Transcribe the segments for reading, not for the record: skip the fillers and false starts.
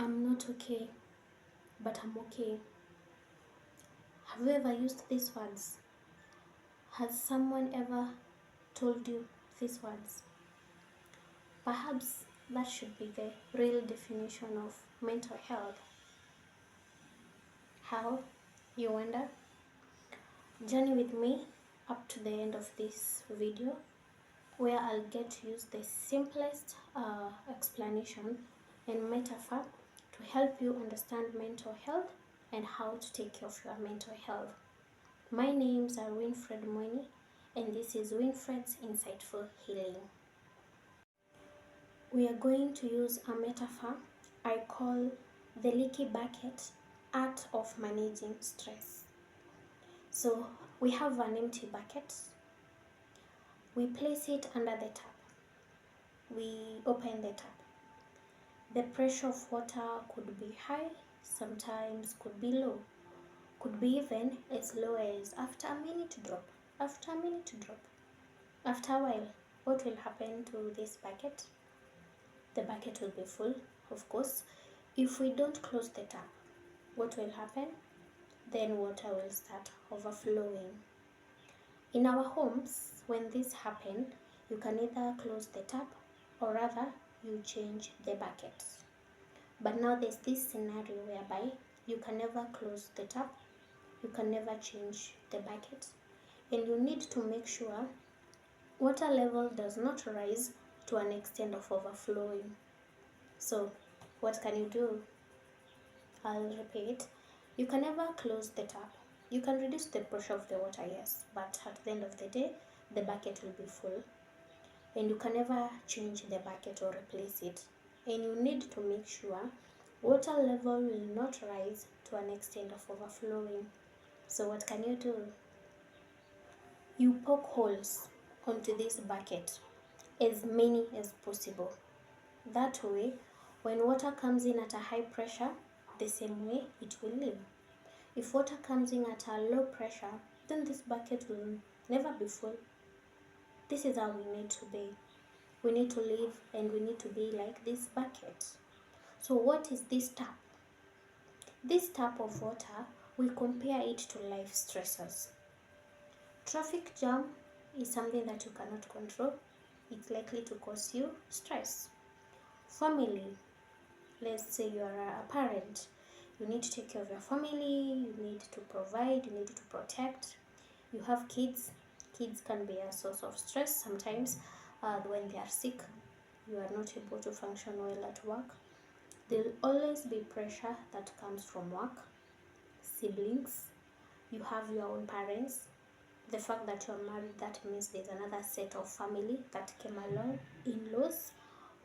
I'm not okay, but I'm okay. Have you ever used these words? Has someone ever told you these words? Perhaps that should be the real definition of mental health. How? You wonder? Journey with me up to the end of this video, where I'll get to use the simplest explanation and metaphor to help you understand mental health and how to take care of your mental health. My names are Winfred Mweni, and this is Winfred's Insightful Healing. We are going to use a metaphor I call the leaky bucket, art of managing stress. So we have an empty bucket. We place it under the tap. We open the tap. The pressure of water could be high, sometimes could be low, could be even as low as after a minute drop. After a minute drop. After a while, what will happen to this bucket? The bucket will be full, of course. If we don't close the tap, what will happen? Then water will start overflowing. In our homes, when this happens, you can either close the tap or rather you change the bucket. But now there's this scenario whereby you can never close the tap, you can never change the bucket, and you need to make sure water level does not rise to an extent of overflowing. So what can you do? I'll repeat. You can never close the tap. You can reduce the pressure of the water, yes, but at the end of the day, the bucket will be full. And you can never change the bucket or replace it. And you need to make sure water level will not rise to an extent of overflowing. So what can you do? You poke holes onto this bucket, as many as possible. That way, when water comes in at a high pressure, the same way it will leave. If water comes in at a low pressure, then this bucket will never be full. This is how we need to be. We need to live and we need to be like this bucket. So what is this tap? This tap of water, we compare it to life stressors. Traffic jam is something that you cannot control. It's likely to cause you stress. Family, let's say you are a parent. You need to take care of your family, you need to provide, you need to protect. You have kids. Kids can be a source of stress sometimes. When they are sick, you are not able to function well at work. There will always be pressure that comes from work. Siblings, you have your own parents. The fact that you are married, that means there's another set of family that came along. In-laws,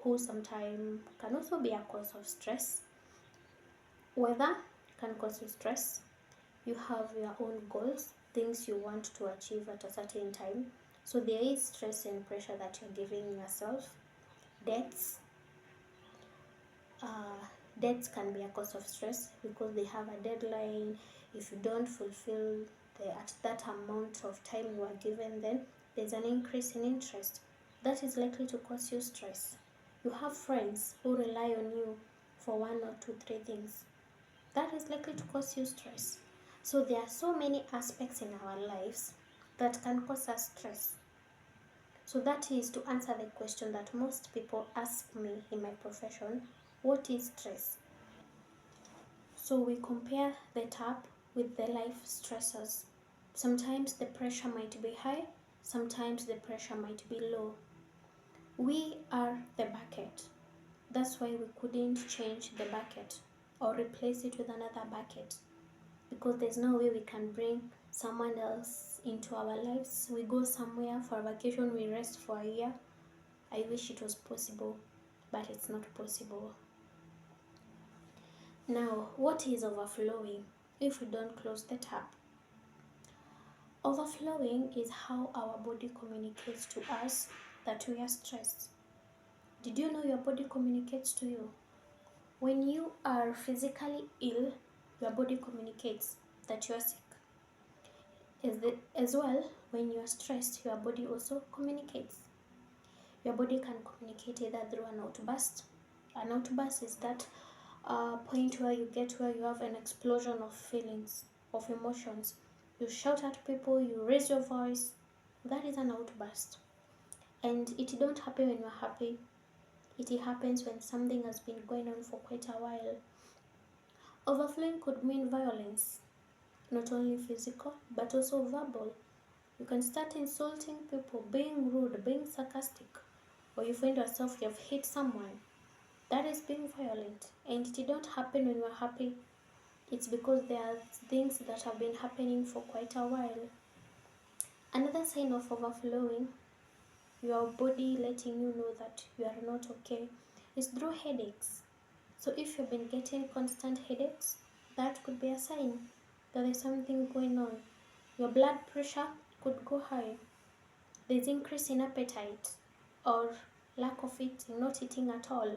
who sometimes can also be a cause of stress. Weather can cause you stress. You have your own goals, things you want to achieve at a certain time. So there is stress and pressure that you're giving yourself. Debts. Debts can be a cause of stress because they have a deadline. If you don't fulfill at that amount of time you are given, then there's an increase in interest. That is likely to cause you stress. You have friends who rely on you for 1 or 2, 3 things. That is likely to cause you stress. So there are so many aspects in our lives that can cause us stress. So that is to answer the question that most people ask me in my profession: what is stress? So we compare the tap with the life stressors. Sometimes the pressure might be high, sometimes the pressure might be low. We are the bucket. That's why we couldn't change the bucket or replace it with another bucket, because there's no way we can bring someone else into our lives. We go somewhere for a vacation, we rest for a year. I wish it was possible, but it's not possible. Now, what is overflowing if we don't close the tap? Overflowing is how our body communicates to us that we are stressed. Did you know your body communicates to you? When you are physically ill, your body communicates that you are sick. As well, when you are stressed, your body also communicates. Your body can communicate either through an outburst. An outburst is that a point where you get where you have an explosion of feelings, of emotions. You shout at people, you raise your voice. That is an outburst. And it don't happen when you're happy. It happens when something has been going on for quite a while. Overflowing could mean violence, not only physical, but also verbal. You can start insulting people, being rude, being sarcastic, or you find yourself you have hit someone. That is being violent, and it don't happen when you're happy. It's because there are things that have been happening for quite a while. Another sign of overflowing, your body letting you know that you are not okay, is through headaches. So if you've been getting constant headaches, that could be a sign that there's something going on. Your blood pressure could go high. There's increase in appetite or lack of eating, not eating at all.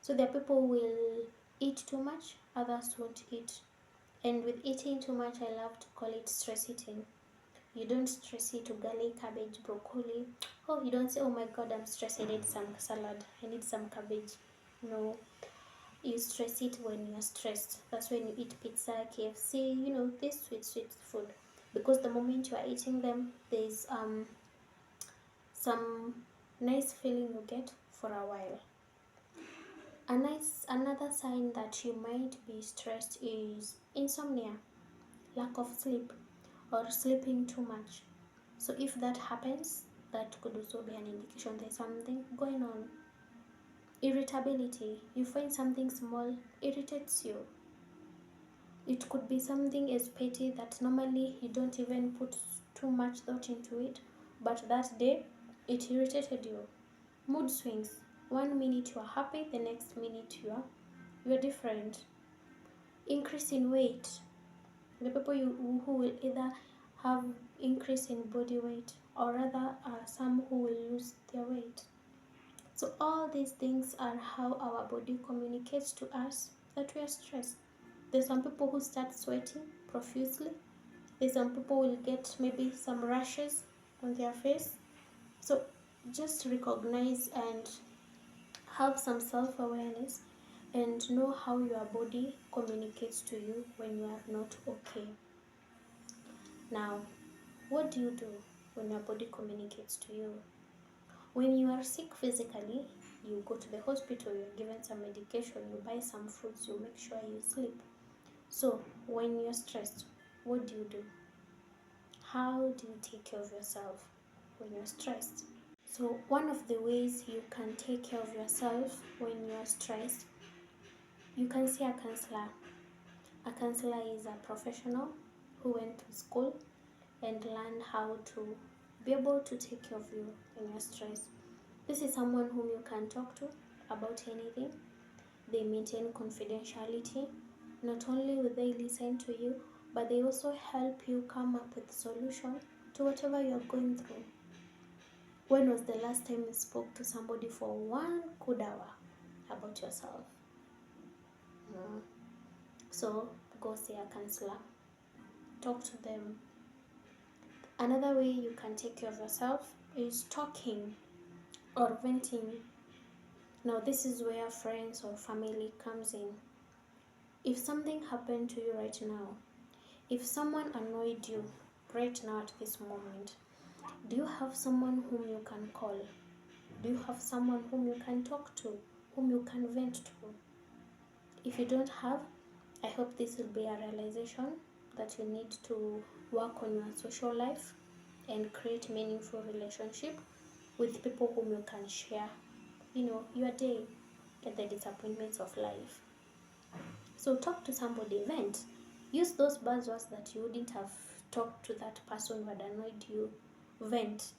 So there are people who will eat too much, others won't eat. And with eating too much, I love to call it stress eating. You don't stress eat ugali, cabbage, broccoli. Oh, you don't say, oh my god, I'm stressed, I need some salad, I need some cabbage. No, you stress it when you're stressed. That's when you eat pizza, KFC, this sweet food. Because the moment you are eating them, there's some nice feeling you get for a while. Another sign that you might be stressed is insomnia, lack of sleep, or sleeping too much. So if that happens, that could also be an indication there's something going on. Irritability, you find something small irritates you. It could be something as petty that normally you don't even put too much thought into it, but that day it irritated you. Mood swings. One minute you are happy, the next minute you are different. Increase in weight. The people who will either have increase in body weight or rather some who will lose their weight. So all these things are how our body communicates to us that we are stressed. There's some people who start sweating profusely. There's some people will get maybe some rashes on their face. So just recognize and have some self-awareness and know how your body communicates to you when you are not okay. Now, what do you do when your body communicates to you? When you are sick physically, you go to the hospital, you're given some medication, you buy some fruits, you make sure you sleep. So, when you're stressed, what do you do? How do you take care of yourself when you're stressed? So, one of the ways you can take care of yourself when you're stressed, you can see a counselor. A counselor is a professional who went to school and learned how to be able to take care of you when you're stressed. This is someone whom you can talk to about anything. They maintain confidentiality. Not only will they listen to you, but they also help you come up with a solution to whatever you're going through. When was the last time you spoke to somebody for 1 good hour about yourself? So go see a counselor. Talk to them. Another way you can take care of yourself is talking or venting. Now this is where friends or family comes in. If something happened to you right now, if someone annoyed you right now at this moment, do you have someone whom you can call? Do you have someone whom you can talk to, whom you can vent to? If you don't have, I hope this will be a realization that you need to work on your social life and create meaningful relationship with people whom you can share, your day and the disappointments of life. So talk to somebody, vent. Use those buzzwords that you wouldn't have talked to that person who had annoyed you. Vent.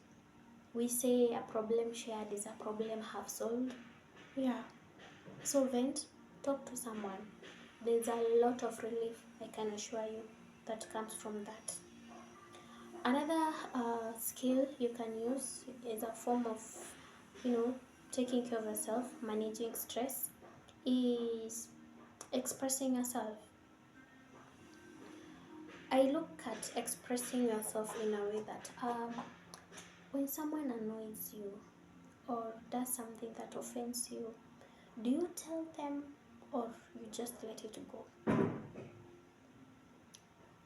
We say a problem shared is a problem half solved. Yeah. So vent, talk to someone. There's a lot of relief, I can assure you, that comes from that. Another skill you can use is a form of, taking care of yourself, managing stress, is expressing yourself. I look at expressing yourself in a way that when someone annoys you or does something that offends you, do you tell them or you just let it go?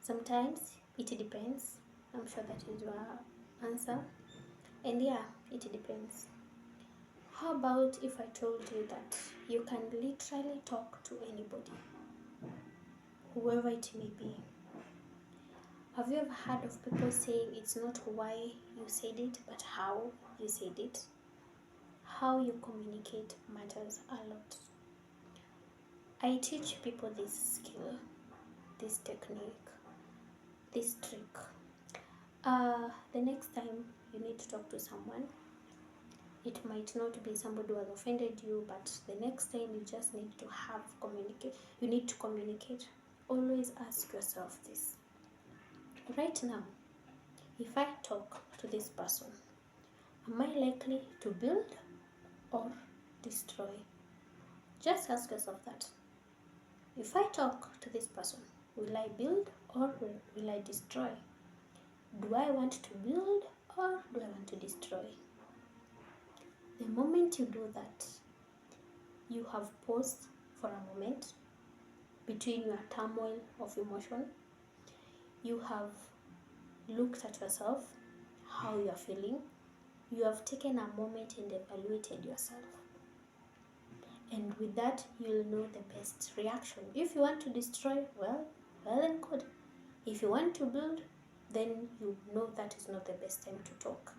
Sometimes it depends. I'm sure that is your answer. And yeah, it depends. How about if I told you that you can literally talk to anybody, whoever it may be? Have you ever heard of people saying it's not why you said it, but how you said it? How you communicate matters a lot. I teach people this skill, this technique, this trick. The next time you need to talk to someone, it might not be somebody who has offended you, but the next time you just need to you need to communicate. Always ask yourself this. Right now, if I talk to this person, am I likely to build or destroy? Just ask yourself that. If I talk to this person, will I build or will I destroy? Do I want to build or do I want to destroy? The moment you do that, you have paused for a moment between your turmoil of emotion. You have looked at yourself, how you are feeling. You have taken a moment and evaluated yourself. And with that, you'll know the best reaction. If you want to destroy, well and good. If you want to build, then you know that is not the best time to talk.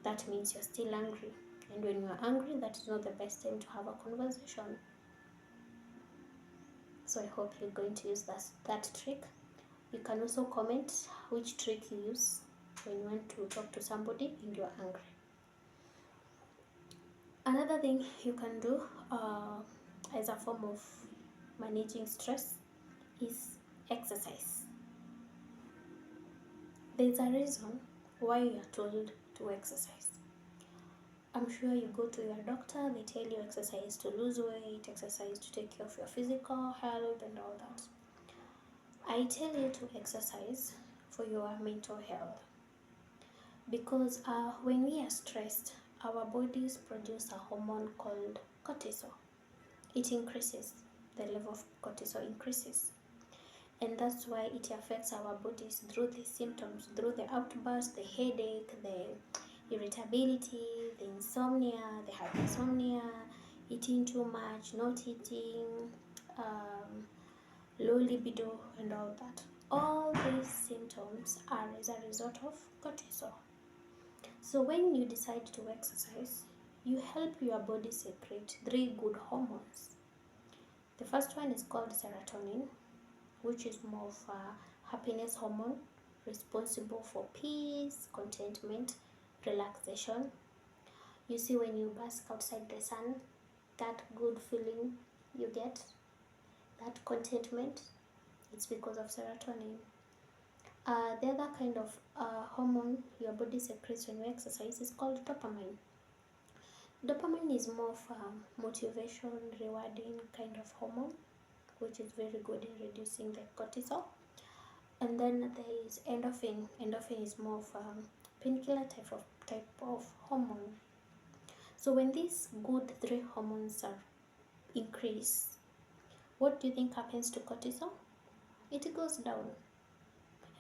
That means you're still angry. And when you're angry, that is not the best time to have a conversation. So I hope you're going to use that trick. You can also comment which trick you use when you want to talk to somebody and you're angry. Another thing you can do as a form of managing stress is exercise. There's a reason why you are told to exercise. I'm sure you go to your doctor, they tell you exercise to lose weight, exercise to take care of your physical health and all that. I tell you to exercise for your mental health. Because when we are stressed, our bodies produce a hormone called cortisol. It increases, the level of cortisol increases. And that's why it affects our bodies through the symptoms, through the outburst, the headache, the irritability, the insomnia, the hypersomnia, eating too much, not eating, low libido, and all that. All these symptoms are as a result of cortisol. So when you decide to exercise, you help your body secrete 3 good hormones. The first one is called serotonin, which is more of a happiness hormone, responsible for peace, contentment, relaxation. You see, when you bask outside the sun, that good feeling you get, that contentment, it's because of serotonin. The other kind of hormone your body secretes when you exercise is called dopamine. Dopamine is more of a motivation, rewarding kind of hormone, which is very good in reducing the cortisol. And then there is endorphin. Endorphin is more of a painkiller type of hormone. So when these good 3 hormones are increased, what do you think happens to cortisol? It goes down.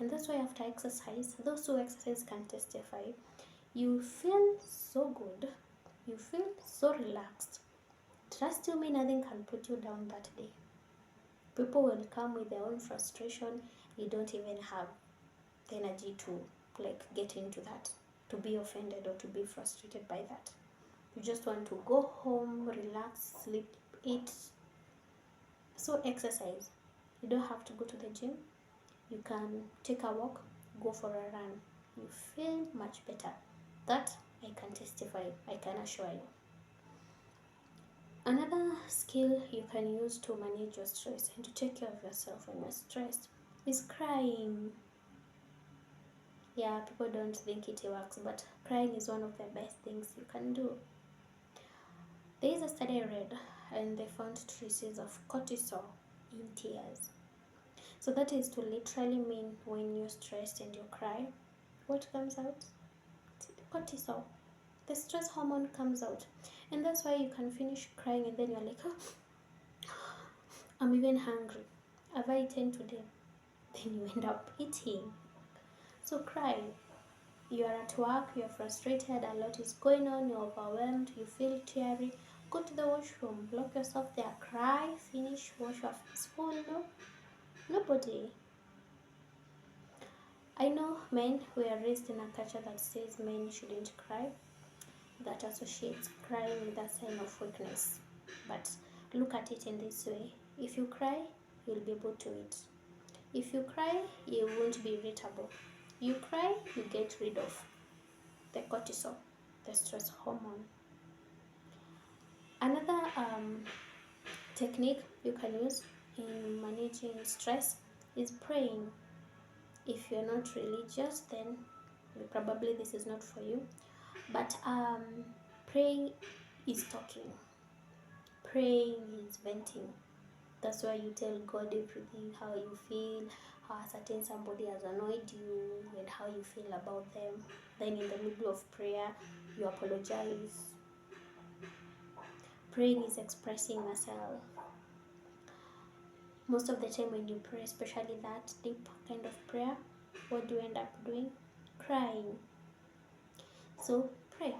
And that's why after exercise, those who exercise can testify, you feel so good, you feel so relaxed. Trust you me, nothing can put you down that day. People will come with their own frustration. You don't even have the energy to get into that, to be offended or to be frustrated by that. You just want to go home, relax, sleep, eat. So exercise. You don't have to go to the gym. You can take a walk, go for a run. You feel much better. That I can testify, I can assure you. Another skill you can use to manage your stress and to take care of yourself when you're stressed is crying. Yeah, people don't think it works, but crying is one of the best things you can do. There is a study I read, and they found traces of cortisol in tears. So that is to literally mean when you're stressed and you cry, what comes out? Cortisol. The stress hormone comes out. And that's why you can finish crying and then you're like, oh, I'm even hungry. Have I eaten today? Then you end up eating. So cry. You are at work, you're frustrated, a lot is going on, you're overwhelmed, you feel teary. Go to the washroom, lock yourself there, cry, finish, wash off. It's full, no? Nobody. I know men, we are raised in a culture that says men shouldn't cry, that associates crying with a sign of weakness. But look at it in this way. If you cry, you'll be able to eat. If you cry, you won't be irritable. You cry, you get rid of the cortisol, the stress hormone. Another technique you can use in managing stress is praying. If you're not religious, then probably this is not for you. But praying is talking. Praying is venting. That's why you tell God everything, how you feel, how a certain somebody has annoyed you, and how you feel about them. Then in the middle of prayer, you apologize. Praying is expressing yourself. Most of the time when you pray, especially that deep kind of prayer, what do you end up doing? Crying. So pray.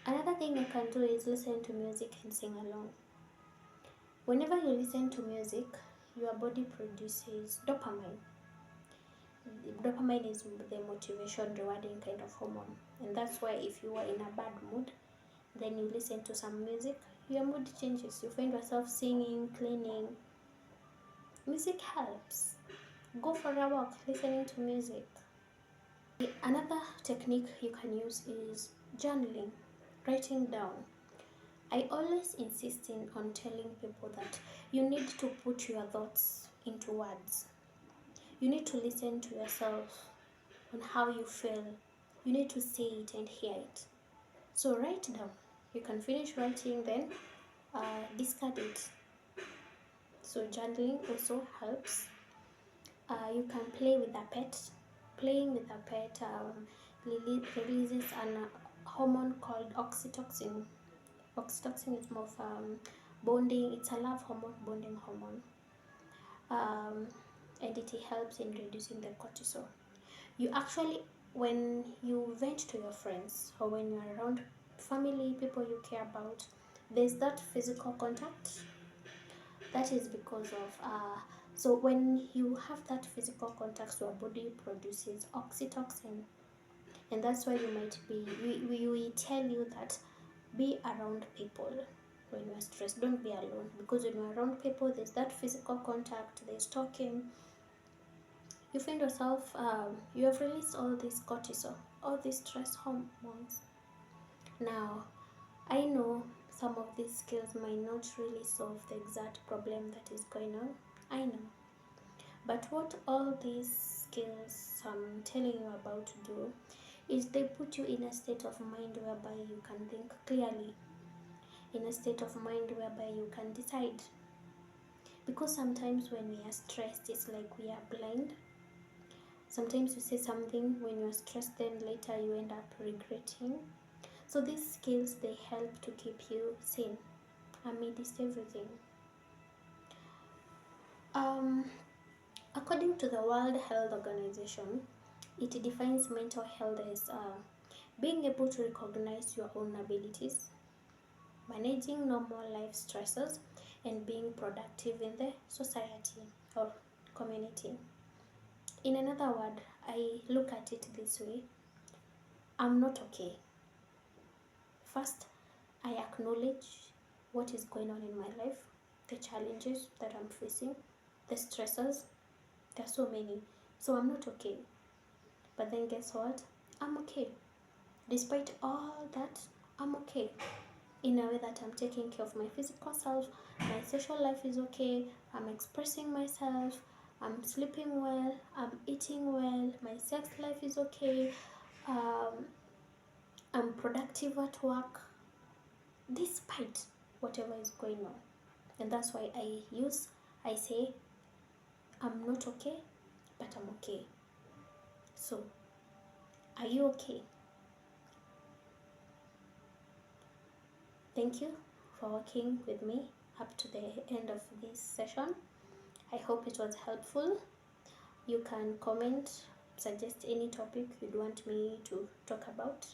Another thing you can do is listen to music and sing along. Whenever you listen to music, your body produces dopamine. Dopamine is the motivation rewarding kind of hormone, and that's why if you are in a bad mood, then you listen to some music, your mood changes. You find yourself singing, cleaning. Music helps. Go for a walk listening to music. Another technique you can use is journaling, writing down. I always insist on telling people that you need to put your thoughts into words. You need to listen to yourself on how you feel. You need to say it and hear it. So write down. You can finish writing, then discard it. So journaling also helps. You can play with a pet. Playing with a pet releases a hormone called oxytocin. Oxytocin is more of bonding. It's a love hormone, bonding hormone, and it helps in reducing the cortisol. You actually, when you vent to your friends or when you're around family, people you care about, there's that physical contact. That is because of so when you have that physical contact, your body produces oxytocin, and that's why you might be we tell you that be around people when you're stressed. Don't be alone, because when you're around people, there's that physical contact, there's talking. You find yourself you have released all this cortisol, all these stress hormones. Now I know some of these skills might not really solve the exact problem that is going on, I know, but what all these skills I'm telling you about to do is they put you in a state of mind whereby you can think clearly, in a state of mind whereby you can decide. Because sometimes when we are stressed, it's like we are blind. Sometimes you say something when you're stressed, then later you end up regretting. So these skills, they help to keep you sane amidst everything. According to the World Health Organization, it defines mental health as being able to recognize your own abilities, managing normal life stresses, and being productive in the society or community. In another word, I look at it this way: I'm not okay. First, I acknowledge what is going on in my life, the challenges that I'm facing, the stressors. There are so many. So I'm not okay. But then guess what? I'm okay. Despite all that, I'm okay. In a way that I'm taking care of my physical self, my social life is okay, I'm expressing myself, I'm sleeping well, I'm eating well, my sex life is okay, I'm productive at work, despite whatever is going on. And that's why I say, I'm not okay, but I'm okay. So, are you okay? Thank you for working with me up to the end of this session. I hope it was helpful. You can comment, suggest any topic you'd want me to talk about.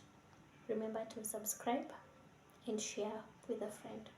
Remember to subscribe and share with a friend.